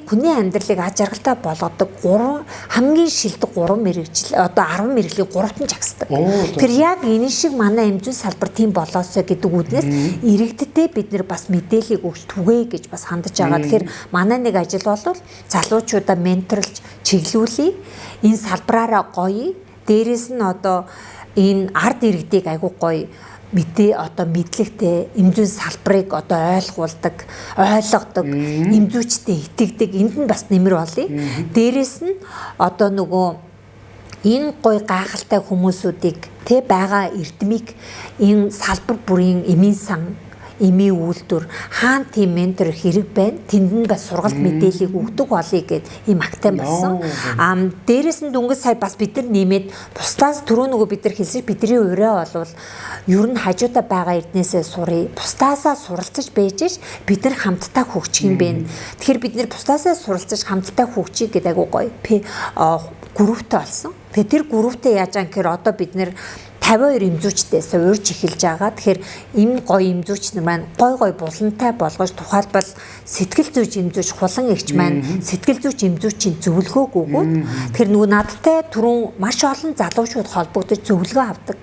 хүний амьдралыг аз жаргалтай болгодог 3 хамгийн шилдэг 3 мэрэгжил одоо 10 мэрэгжлийн 3-т нь жагсдаг. Тэр яг энэ шиг манай эмзүүн салбар тийм болоосоо гэдэг үднээс иргэддээ бид нэр бас мэдээллийг өгч түгээ гэж бас хандаж байгаа. Тэгэхээр манай нэг ажил бол залуучуудаа менторлж чиглүүлээ. Энэ салбараараа гоё. Дээрээс нь одоо энэ ард иргэдийг айгүй гоё мэдлэгтэй эмзүүн салбарыг одоо ойлгодог, эмзүүчтэй итгэдэг энд нь бас нэмэр болъё. Дээрээс нь одоо нөгөө энэ гой гайхалтай хүмүүсүүдийг байгаа эрдмийг энэ салбар бүрийн эмийн сан эми үйлдвэр хаан тийм ментор хэрэг байна. Тэнд нь бас сургалт мэдээллийг өгдөг болъё гэд ийм актем болсон. Дээрээс нь дүнгийн сая бас бид нар нэмээд бусдаас түрүү нөгөө бид нар хэлсэн бидний ураа болвол ер нь хажуудаа байгаа эрднээсээ сурыг. Бусдаасаа суралцаж байж бид нар хамтдаа хөгжих юм бэ. Тэгэхээр бид нар бусдаасаа суралцаж хамтдаа хөгжих гэдэг айгуу гоё. Групптэй болсон. Тэгэхээр тэр групптэй яаж аа гэхээр одоо бид нар 52 эмзүүчдээс урьж эхэлж байгаа. Тэгэхээр энэ гоё эмзүүч нар маань гой булантай болгож тухайлбал сэтгэл зүйч эмзүүч хулан эгч маань сэтгэл зүйч эмзүүчийн зөвлөгөөг өгөөд тэгэхээр нөгөө надтай түрүүн маш олон залуучууд холбогдож зөвлөгөө авдаг.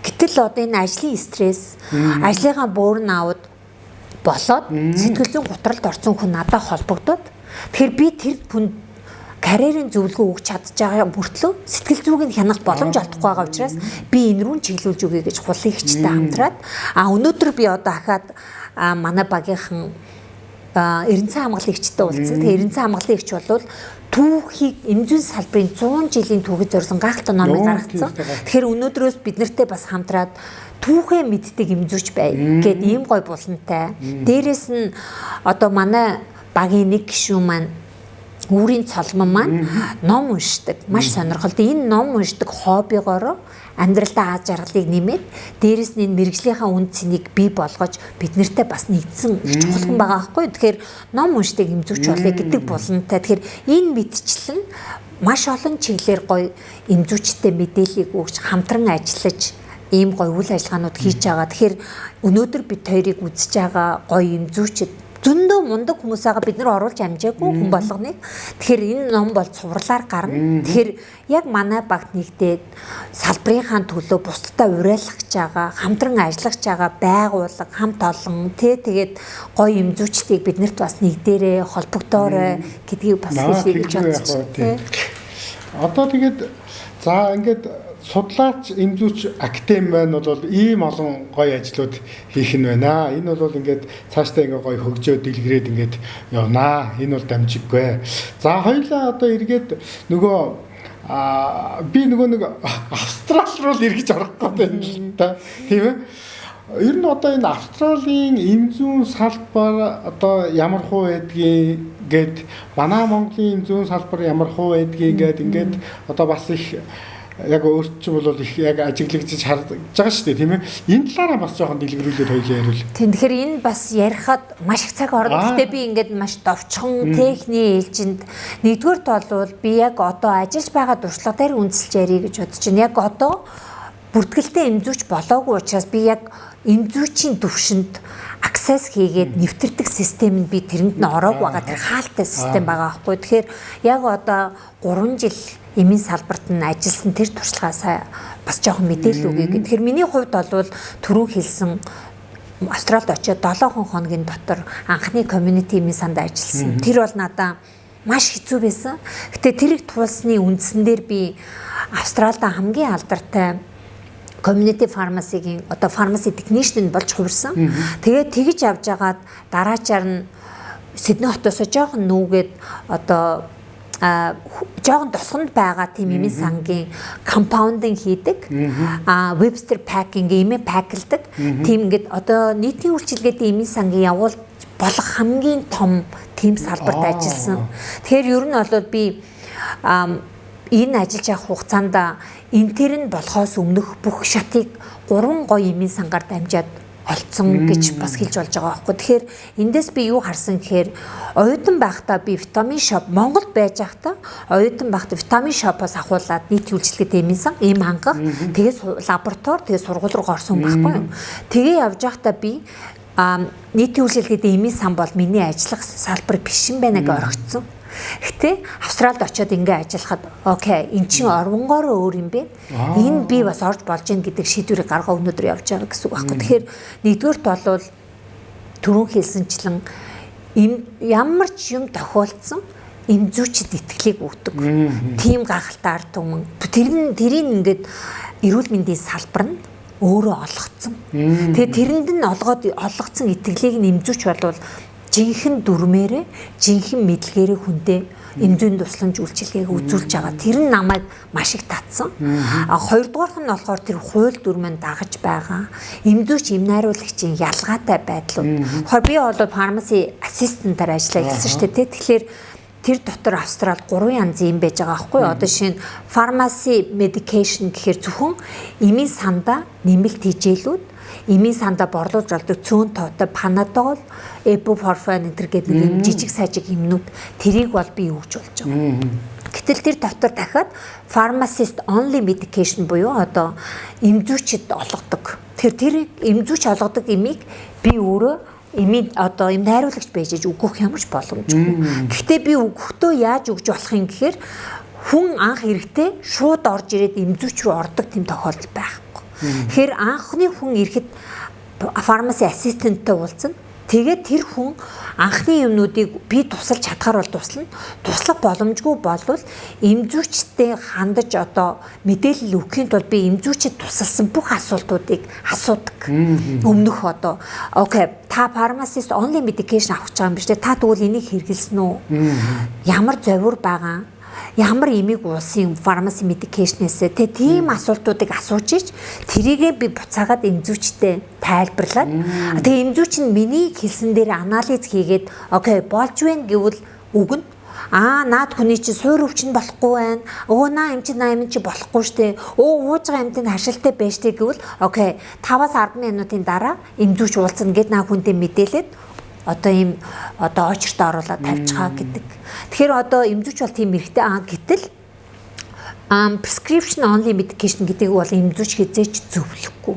Гэтэл одоо энэ ажлын стресс, ажлынхаа burnout болоод сэтгэл зүйн гутралд орсон хүн надад холбогдоод тэгэхээр би тэр хүнд карьерийн зөвлөгөө өгч чадж байгаа бүртлөө сэтгэл зүйг нь хянах боломж олдохгүй байгаа учраас би энэ рүү чиглүүлж өгье гэж хулын ихчтэй хамтраад өнөөдөр би одоо ахаад манай багийнхан эрдэнэсэн хамгааллын ихчтэй уулзсан. Тэгээ эрдэнэсэн хамгааллын ихч бол түүхийг эмзүүн салбарын 100 жилийн түүхийг зориулсан гайхалтай номыг гаргацсан. Тэгэхээр өнөөдрөөс бид нартэй бас хамтраад түүхээ мэддэг эмзүүч бай гэдэг ийм гой булантай. Дээрээс нь одоо манай багийн нэг гишүүн маань үүрийн цолмон маань ном уншдаг. Маш сонирхолтой. Энэ ном уншдаг хоббигоор амьдралдаа аз жаргалыг нэмээд дээрэс нь мэрэгжлийнхаа үнд цэнийг бий болгож бид нартэй бас нэгдсэн их чухалхан байгаа байхгүй. Тэгэхээр ном уншдаг эмзүүч болъё гэдэг булантай. Тэгэхээр энэ мэдчлэн маш олон чиглэлээр гоё эмзүүчтэй мэдээллийг өгч хамтран ажиллаж ийм гоё үйл ажиллагаанууд хийж байгаа. Тэгэхээр өнөөдөр бид хоёрыг үзэж байгаа гоё эмзүүчд зөндөө мундаг хүмүүс байгаа бид нар оруулж амжаагүй хүн болгоныг. Тэгэхээр энэ ном бол цувралаар гарна. Тэгэхээр яг манай багт нэгдээд салбарынхаа төлөө бусдад уриалгах гэж байгаа, хамтран ажиллах гэж байгаа байгууллага, хамт олон тэгээд гоё эмзүүчдийг биднэрт бас нэгдээрээ холбогдоорой гэдгийг бас хэлье гэж бодож байна. Одоо тэгээд за ингээд судлаач эмзүүч академи маань бол ийм олон гоё ажлууд хийх нь байна. Энэ бол ингээд цаашдаа ингээ гоё хөгжөөд дэлгэрээд ингээд явнаа. Энэ бол дамжиггүй. За хоёлаа одоо эргээд нөгөө би нөгөө нэг Австрал руу эргэж орох гэдэг юм л та. Тийм ээ. Ер нь одоо энэ Австралийн эмзүүн салбар одоо ямар хуу байдгийг гээд манай Монголын эмзүүн салбар ямар хуу байдгийг гээд ингээд одоо бас их яг өөрт чинь бол их яг ажиглагдчих харж байгаа шүү дээ тийм ээ. Энэ талаараа бас жоохон дэлгэрүүлээд хоёлаа яриул. Тийм тэгэхээр энэ бас ярихад маш их цаг орно. Гэхдээ би ингээд маш довчхон техникийн ээлжинд нэгдүгээрт бол би яг одоо ажиллаж байгаа туршлага дээр үндэслэж ярих гэж бодож байна. Яг одоо бүртгэлтэй эмзүүч болоогүй учраас би яг эмзүүчийн төвшөнд access хийгээд нэвтэрдэг систем нь би тэрэнд нь ороогүй байгаа. Тэр хаалттай систем байгаа байхгүй. Тэгэхээр яг одоо 3 жил эмийн салбарт нь ажилласан тэр туршлагаасаа бас жоохон мэдээлэл өгье гэх. Тэгэхээр миний хувьд бол түрүү хэлсэн Австралид очиод 7 хоногийн дотор анхны community эмийн санд ажилласан. Тэр бол надаа маш хэцүү байсан. Гэтэ тэрийг туулсны үндсэн дээр би Австралид хамгийн алдартай community pharmacy-гийн одоо pharmacy technician болж хувирсан. Тэгээд тэгж явж агаад дараачаар нь Сидней хотоос жоохон нүүгээд одоо жоохон тосгонд байгаа тийм эмийн сангийн компаундинг хийдэг. Webster packing эмээ паклдаг. Тийм ингээд одоо нийтийн үйлчилгээтэй эмийн сангийн явуул болох хамгийн том тийм салбарт ажилласан. Тэгэхээр ер нь бол би энэ ажиллаж явах хугацаанд интерн болохоос өмнөх бүх шатыг 3 гоё эмийн сангаар дамжаад олцсон гэж бас хэлж болж байгаа байхгүй. Тэгэхээр эндээс би юу харсан гэхээр оюутан байхдаа би витамин шоп Монголд байж байхдаа оюутан байхдаа витамин шопоос ахуулаад нийт үйлчлэгээтэй эмийн сан эм хангах тэгээд лаборатори тэгээд сургууль руу орсон байхгүй юу. Тэгээ явж байхдаа би нийтийн үйлчлэгээтэй эмийн сан бол миний ажиллах салбар биш юм байна гэж орхицсон. Гэтэ Австралид очиод ингээ ажиллахад окей эн чинь орвонгоор өөр юм бэ. Энэ би бас орж болж гин гэдэг шийдвэрийг гаргаа өнөөдөр явж байгаа гэсэн үг байхгүй. Тэгэхээр нэгдүгээрт бол түрүүн хэлсэнчлэн ямар ч юм тохиолдсон эмзүүчэд итгэлийг өгдөг. Тим гахалтай ард түмэн тэрийг ингээд эрүүл мэндийн салбар нь өөрөө олгоцсон. Тэгээ тэрэнд нь олгоцсон итгэлийг эмзүүч болвол жинхэнэ дүрмээрээ жинхэнэ мэдлэгээрээ хүндээ эмзүүн тусламж үйлчилгээг үзүүлж байгаа. Тэр нь намайг маш их татсан. Хоёрдугаарх нь болохоор тэр хууль дүрмэн дагаж байгаа. Эмзүүч эм найруулагчийн ялгаатай байдлууд. Тэгэхээр би бол pharmacy assistant-аар ажиллаа гэсэн шүү дээ. Тэгэхээр тэр дотор Австралид 3 янзын юм байж байгаа байхгүй юу? Одоо жишээ нь pharmacy medication гэхээр зөвхөн эмийн сандаа нэмэлт хичээлүүд эмийн сандаа борлуулж болдог цөөн тоотой панадол, ibuprofen гэдэг нэг жижиг сажиг юмнууд тэрийг бол би өгж болж байгаа. Гэтэл тэр дотор дахиад pharmacist only medication буюу одоо эмзүүчэд олгодог. Тэр эмзүүч олгодог эмийг би өөрөө эмийн одоо эм найруулагч байж өгөх ямар ч боломжгүй. Гэхдээ би өгөхдөө яаж өгж болох юм гэхээр хүн анх эрэхтэй шууд орж ирээд эмзүүч рүү ордог тийм тохиолдол байхгүй. Тэгэхээр анхны хүн ирэхэд pharmacy assistant-тай уулзна. Тэгээд тэр хүн анхны юмнуудыг би тусалж чадхаар бол туслана. Туслах боломжгүй болвол эмзүүчтэй хандаж одоо мэдээлэл өгөхийн тулд би эмзүүчэд тусалсан бүх асуултуудыг асуудаг. Өмнөх одоо окей та pharmacist only medication авах гэж байгаа юм биш үү? Та тэгвэл энийг хэрэгэлсэн үү? Ямар зовир байгаа? Ямар эмийг уусан pharmacy medication-ээсээ тийм асуултуудыг асууж ич тэрийгээ би буцаагаад эмзүүчтэй тайлбарлаад тэгээ эмзүүч нь миний хэлсэн дээр анализ хийгээд окей болж байна гэвэл өгнө. Наад хүний чинь суур өвчин болохгүй байна. Наа эм чинь наа эм чинь болохгүй штэ. Ууж байгаа эмтэнд хашилтай байж штэ гэвэл окей 5-10 минутын дараа эмзүүч уулзна гэд наа хүнтэй мэдээлээд одоо ийм одоо очерт оруулаад тавьж байгаа гэдэг. Тэгэхээр одоо эмзүүч бол тийм хэрэгтэй гэтэл prescription only medication гэдэг бол эмзүүч хязгаарч зөвлөхгүй.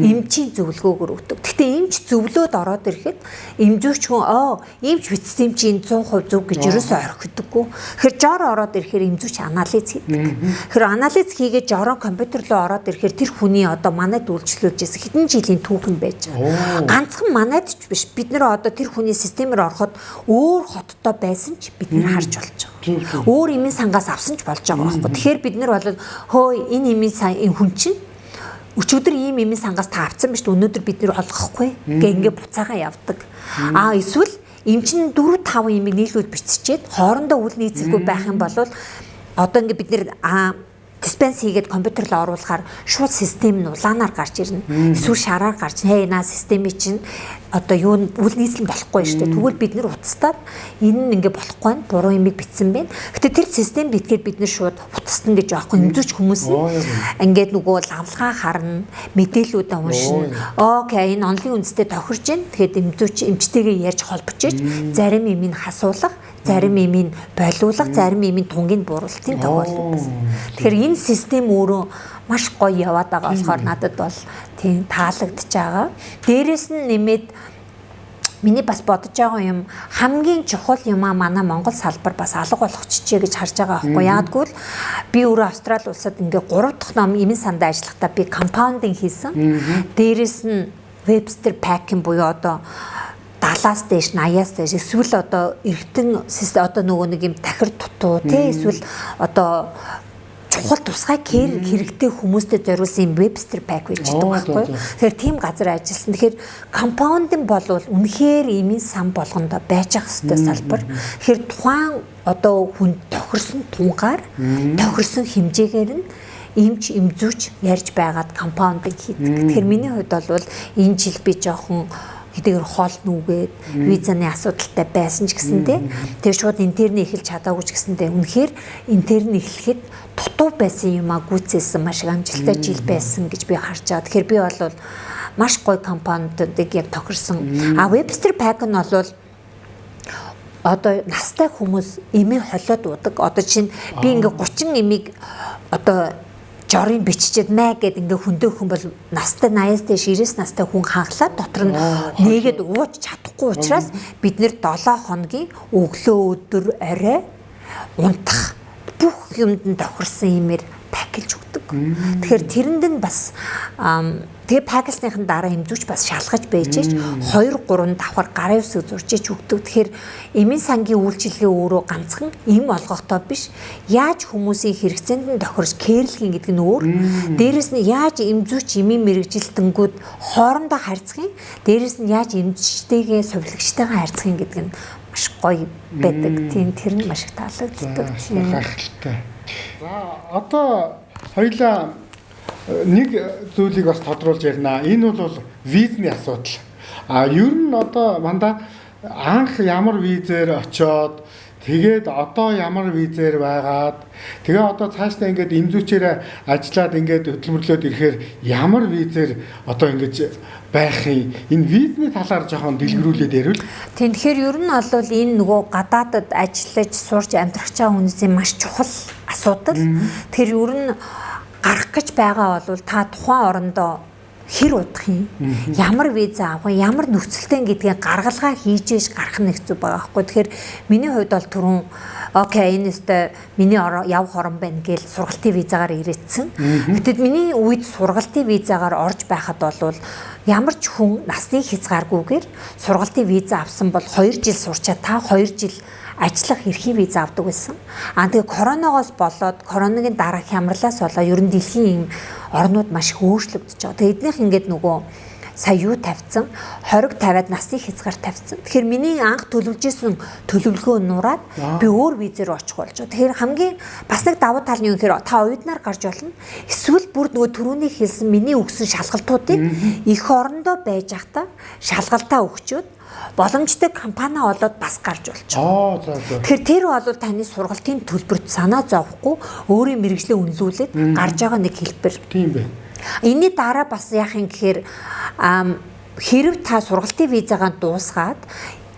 Эмчийн зөвлөгөөгөр өгдөг. Гэхдээ эмч зөвлөөд ороод ирэхэд эмзүүч хүн эмч бичсэн чинь 100% зөв гэж ерөөсөө орхидоггүй. Тэгэхээр жор ороод ирэхээр эмзүүч анализ хийдэг. Тэгэхээр анализ хийгээд жороо компьютер руу ороод ирэхээр тэр хүний одоо манайд үйлчлүүлжсэн хэдэн жилийн түүхэн байж байгаа. Ганцхан манайд ч биш. Бид нэр одоо тэр хүний системээр ороход өөр хоттой байсан ч бид нэр харж болж байгаа. Өөр эмийн сангаас авсан ч болж байгаа байхгүй. Тэгэхээр бид нар бол хөөе энэ эмийн сан энэ хүн чинь өчигдөр ийм эмийн сангаас та авсан биш өнөөдөр бид нэр олгохгүй ингээ буцаагаа явдаг. Эсвэл эм чинь 4-5 эмийг нийлүүлж биччихээд хоорондоо үл нийцэлгүй байх юм бол одоо ингээ бид нэр dispense хийгээд компьютер руу оруулахаар шууд систем нь улаанаар гарч ирнэ. Эсвэл шараар гарч наа системийн чинь одоо юу үл нийслэн болохгүй шүү дээ. Тэгвэл бид нэр утастаад энэ нь ингээ болохгүй нь буруу юмыг битсэн байна. Гэтэ тэр систем битгээд бид нэр шууд утастна гэж аахгүй эмзүүч хүмүүс ингээд нөгөө лавлгаа харна, мэдээллүүдээ уншина. Окей, энэ онлын үндэстэй тохирж байна. Тэгэхээр эмзүүч эмчтэйгээ ярьж холбочиж зарим юмыг хасуулах, зарим юмыг болиулах, зарим юмыг тунгийн буруулалтын тохиолдол байсан. Тэгэхээр энэ систем өөрөө маш гоё яваад байгаа болохоор надад бол тийм таалагдж байгаа. Дээрээс нь нэмээд миний бас бодож байгаа юм хамгийн чухал юм манай Монгол салбар бас алга болох чичээ гэж харж байгаа байхгүй. Яагтгүй л би өөрөө Австрали улсад ингээ 3 дахь ном эмийн сандаа ажиллахдаа би компаундинг хийсэн. Дээрээс нь Webster Pack-ын буюу одоо 70-аас дээш 80-аас дээш эсвэл одоо эргэтэн одоо нөгөө нэг юм тахир дутуу тий эсвэл одоо чухал тусгай кэр хэрэгтэй хүмүүстэй зориулсан юм Webster Pack гэж байдаг байхгүй. Тэгэхээр тийм газар ажилласан. Тэгэхээр компаундинг бол үнэхээр эмийн сан болгондоо байж ах хэвээр салбар. Тэгэхээр тухайн одоо хүн тохирсон тунгаар тохирсон хэмжээгээр нь эмч эмзүүч ярьж байгаад компаундинг хийдэг. Тэгэхээр миний хувьд бол энэ жил би жоохон хэдийгээр хоол нүгээд визаны асуудалтай байсан ч гэсэндээ тэр шууд интерны эхэлж чадаагүй ч гэсэндээ үнэхээр интерны эхлэхэд дутуу байсан юм гүйцээсэн маш их амжилттай жил байсан гэж би харж байгаа. Тэгэхээр би бол маш гоё компаниудыг яг тохирсон. Webster Pack нь бол одоо настай хүмүүс эмийн холиод удаг. Одоо чинь би ингээ 30 эмийг одоо жорын биччихэд мэ гэд ингээ хөндөө хүн бол настай 80-аас дээш 90 настай хүн хангалаад дотор нь нээгээд ууж чадахгүй учраас бид нэр 7 хоногийн өглөө өдөр орой унтах бүх юмд нь тохирсон юмэр пакэлж өгдөг. Тэгэхээр тэрэнд нь бас тэгээ пакэлсныхын дараа эмзүүч бас шалгаж байжээч 2-3 давхар гарын үсэг зурчиж өгдөг. Тэгэхээр эмийн сангийн үйлчилгээ өөрөө ганцхан эм олгохдоо биш яаж хүмүүсийн хэрэгцээнд нь тохирж кэрлэхийн гэдэг нь өөр. Дээрээс нь яаж эмзүүч эмийн мэрэгжилтэнгүүд хоорондоо харьцахын, дээрээс нь яаж эмзчтэйгээ сувилагчтайгаа харьцахын гэдэг нь маш гоё байдаг. Тийм тэр нь маш их таалагддаг. Гайхалтай. За одоо хоёлаа нэг зүйлийг бас тодруулж ярина. Энэ бол визний асуудал. Ер нь одоо мандаа анх ямар визээр очоод тэгээд одоо ямар визээр байгаад тэгээ одоо цаашдаа ингээд эмзүүчээрээ ажиллаад ингээд хөдөлмөрлөөд ирэхээр ямар визээр одоо ингээд байх юм. Энэ визний талаар жоохон дэлгэрүүлээд ярил. Тэгэхээр ер нь бол энэ нөгөө гадаадад ажиллаж сурч амьдрах чаа хүмүүсийн маш чухал асуудал. Тэр ер нь гарах гэж байгаа бол та тухайн орондоо хэр удах юм, ямар виза авах юм, ямар нөхцөлтэй гэдгийг гаргалгаа хийж ээж гарах нь хэцүү байгаа байхгүй. Тэгэхээр миний хувьд бол түрүүн окей энэ өстой миний явах орон байна гэж сургалтын визагаар ирээдсэн. Гэтэл миний үед сургалтын визагаар орж байхад бол ямар ч хүн насны хязгааргүйгээр сургалтын виза авсан бол 2 жил сурчаа та 2 жил ажиллах эрхийн виза авдаг байсан. Тэгээ коронавигоос болоод коронавигийн дараах хямралаас болоод ер нь дэлхийн орнууд маш их өөрчлөгдөж байгаа. Тэгээ эднийх ингээд нөгөө сая юу тавьсан, хориг тавиад насны хязгаар тавьсан. Тэгэхээр миний анх төлөвлөжсэн төлөвлөгөө нураад би өөр визээр очих болж байгаа. Тэгэхээр хамгийн бас нэг давуу тал нь юу гэхээр та оюутнаар гарч болно. Эсвэл бүр нөгөө түрүүний хэлсэн миний өгсөн шалгалтуудыг эх орондоо байж байхдаа шалгалтаа өгчөөд боломжтой компани болоод бас гарч болчихоо. Тэгэхээр тэр бол таны сургалтын төлбөрт санаа зовхгүй өөрийн мэргэжлээ үнэлүүлээд гарч байгаа нэг хэлбэр. Тийм байна. Энийний дараа бас яах юм гэхээр хэрв та сургалтын визагаа дуусгаад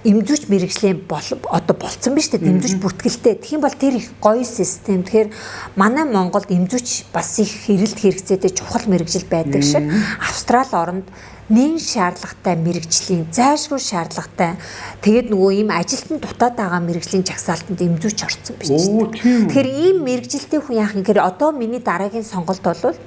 эмзүүч мэргэжлийн одоо болцсон биз дээ эмзүүч бүртгэлтэй. Тэгэх юм бол тэр их гоё систем. Тэгэхээр манай Монголд эмзүүч бас их хэрэлт хэрэгцээтэй чухал мэргэжил байдаг шиг Австрали оронд нэн шаардлагатай мэргэжлийн зайлшгүй шаардлагатай тэгээд нөгөө ийм ажилтан дутаад байгаа мэргэжлийн жагсаалтанд эмзүүч орсон биш үү. Тэгэхээр ийм мэргэжилтийн хүн яах юм гэхээр одоо миний дараагийн сонголт бол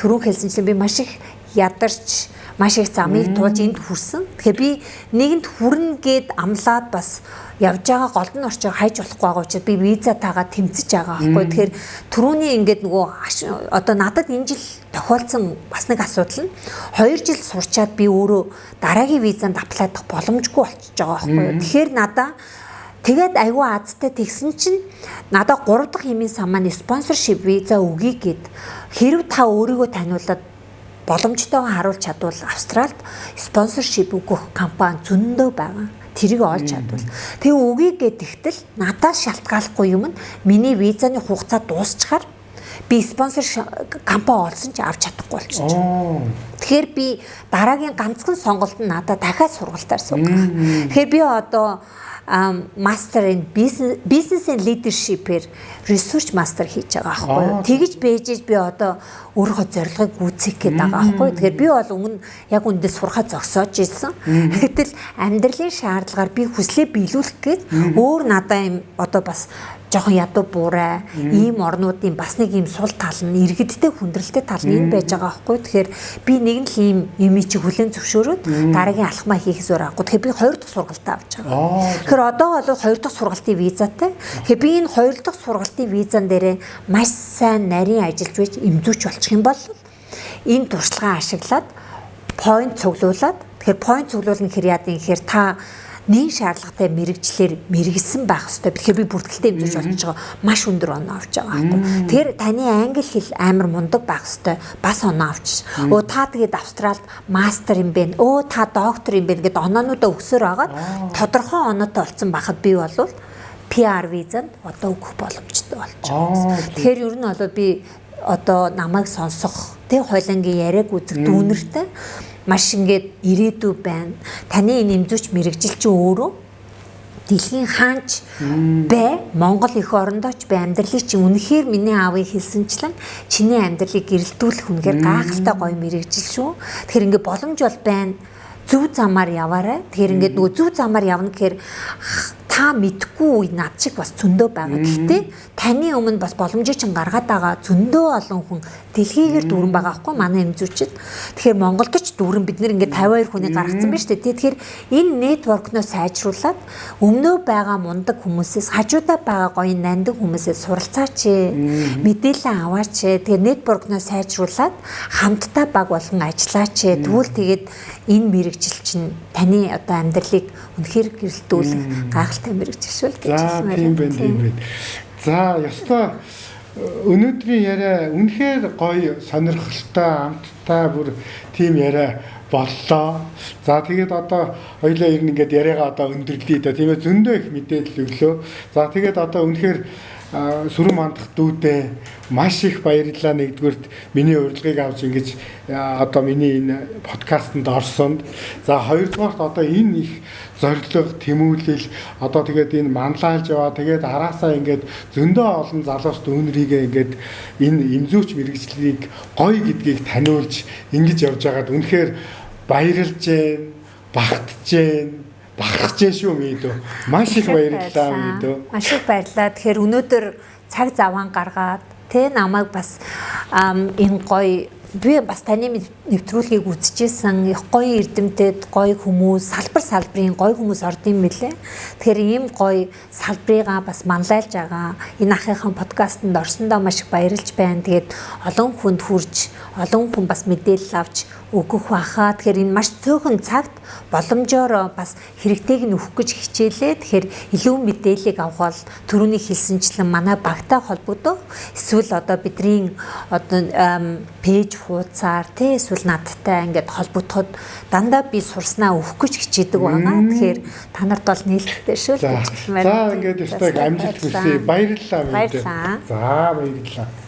түрүү хэлсэнчлэн би маш их ядарч маш их замыг туулж энд хүрсэн. Тэгэхээр би нэгэнд хүрнэ гэд амлаад бас явж байгаа голдон орчоор хайж болохгүй байгаа учраас би визатаагаа тэмцэж байгаа байхгүй. Тэгэхээр түрүүний ингээд нөгөө одоо надад энэ жил тохиолдсон бас нэг асуудал нь 2 жил сурчаад би өөрөө дараагийн визанд аплайдах боломжгүй болчихж байгаа байхгүй. Тэгэхээр надаа Тэгээд айгүй азтай тэгсэн чинь надад 3 дахь хэмээн сан маань спонсоршип виза өгье гэд хэрв та өөрийгөө таниулаад боломжтойгоо харуулж чадвал Австралид спонсоршип өгөх компани зөндөө байгаа. Тэрийг олж чадвал. Тэгээ өгье гэдэгтэл надаас шалтгааллахгүй юм нь миний визаны хугацаа дуусчихаар би спонсор компани олсон ч авч чадахгүй болчихсон. Тэгэхээр би дараагийн ганцхан сонголт нь надад дахиад сургалтаар суух. Тэгэхээр би одоо Master in Business and Leadership-ээр Research Master хийж байгаа аахгүй юу. Тэгж бэжж би одоо өөрийнхөө зорилгыг гүйцээх гээд байгаа аахгүй юу. Тэгэхээр би бол өмнө яг үндэ сурахаа зогсоож ирсэн. Гэтэл амьдралын шаардлагаар би хүслээ биелүүлэх гээд өөр надаа юм одоо бас жоохон ядуу буурай ийм орнуудын бас нэг ийм сул тал нь иргэдтэй хүндрэлтэй тал нь энэ байж байгаа аахгүй. Тэгэхээр би нэг нь л ийм юм чи хүлэн зөвшөөрөөд дараагийн алхмаа хийх зур аахгүй. Тэгэхээр би 2 дахь сургалтаа авч байгаа. Тэгэхээр одоо бол 2 дахь сургалтын визатай. Тэгэхээр би энэ 2 дахь сургалтын визан дээрээ маш сайн нарийн ажиллаж байж эмзүүч болчих юм бол энэ туршлагаа ашиглаад point цуглуулад тэгэхээр point цуглуулна гэхээр яа гэхээр та нэг шаардлагатай мэрэгчлэр мэрэгсэн байх хэрэгтэй. Тэгэхээр би бүртгэлтэй хэмжиж болж байгаа маш өндөр оноо авч байгаа байхгүй. Тэгэхээр таны англи хэл амар мундаг байх хэрэгтэй. Бас оноо авч. Өө та тэгээд Австралид мастер юм бэ. Өө та доктор юм бэ гэдэг оноонуудаа өгсөөр агаад тодорхой оноотой болсон байхад би болвол PR визанд одоо өгөх боломжтой болж байгаа. Тэгэхээр ер нь бол би одоо намайг сонсох тэг хойлонгийн яриаг үзэх дүүнертэй маш ингээд ирээдүй байна. Таны энэ эмзүүч мэрэгжил чи өөрөө дэлхийн хаанч бай, Монгол эх орондооч бай амьдралыг чи үнэхээр миний аавыг хэлсэнчлэн чиний амьдралыг гэрэлтүүлэх үнэхээр гайхалтай гоё мэрэгжил шүү. Тэгэхээр ингээд боломж бол байна. Зөв замаар яваарай. Тэгэхээр ингээд нөгөө зөв замаар явна гэхээр та мэдхгүй над шиг бас зөндөө байгаа. Гэхдээ таны өмнө бас боломжийг чинь гаргаад байгаа зөндөө олон хүн дэлхийгээр дүүрэн байгаа байхгүй манай эмзүүчид. Тэгэхээр Монголд ч дүүрэн бид нэр ингээд 52 хүний гаргацсан байна шүү дээ. Тэгэхээр энэ нэтворкноо сайжруулад өмнөө байгаа мундаг хүмүүсээс хажуудаа байгаа гоё нандин хүмүүсээс суралцаач. Мэдээлэл аваач. Тэгэхээр нэтворкноо сайжруулад хамтдаа баг болгон ажиллаач. Тэгвэл тэгээд энэ мэрэгжил чинь таны одоо амьдралыг үнэхээр гэрэлтүүлэх гайхалтай мэрэгжил шүү л гэж хэлсэн байна. Тийм байна. За, ёстой өнөөдрийн яриа үнэхээр гоё, сонирхолтой, амттай бүр тийм яриа боллоо. За, тэгээд одоо хоёлаа ер нь ингээд яриагаа одоо өндөрлөе да. Тийм ээ, зөндөө их мэдээлэл өглөө. За, тэгээд одоо үнэхээр сүрэн мандах дүүтэй маш их баярлалаа. Нэгдүгürt миний урилгыг авч ингэж одоо миний энэ подкастэнд орсонд. За, хоёрдугаарт одоо энэ их зорилго, тэмүүлэл одоо тэгээд энэ манлайлж яваа. Тэгээд араасаа ингээд зөндөө олон залуус дүүнрийгээ ингээд энэ эмзүүч мэрэгжлийг гоё гэдгийг таниулж ингэж явж байгаад үнэхээр баярлж гэн, багтж гэн. Бахархаж шүү мэдөө. Маш их баярлалаа мэдөө. Маш их баярлалаа. Тэгэхээр өнөөдөр цаг заван гаргаад тэ намайг бас энэ гоё би бас таны нэвтрүүлгийг үзчихсэн. Их гоё эрдэмтэд гоё хүмүүс, салбарын гоё хүмүүс ордын мэлээ. Тэгэхээр ийм гоё салбарыгаа бас манлайлж байгаа. Энэ ахыхан подкастэнд орсондоо маш их баярлж байна. Тэгээд олон хүнд хүрч, олон хүн бас мэдээлэл авч өгөх баха. Тэгэхээр энэ маш цөөхөн цагт боломжоор бас хэрэгтэйг нь өгөх гэж хичээлээ. Тэгэхээр илүү мэдээллийг авах бол түрүүний хэлсэнчлэн манай багтай холбогдох эсвэл одоо бидний одоо пэйж хуудасаар тэ эсвэл надтай ингээд холбогдоход дандаа би сурснаа өгөх гэж хичээдэг байгаа. Тэгэхээр та нарт бол нээлттэй шүү л гэж хэлмээр. За, ингээд өстой амжилт хүсье. Баярлалаа. Баярлалаа. За, баярлалаа.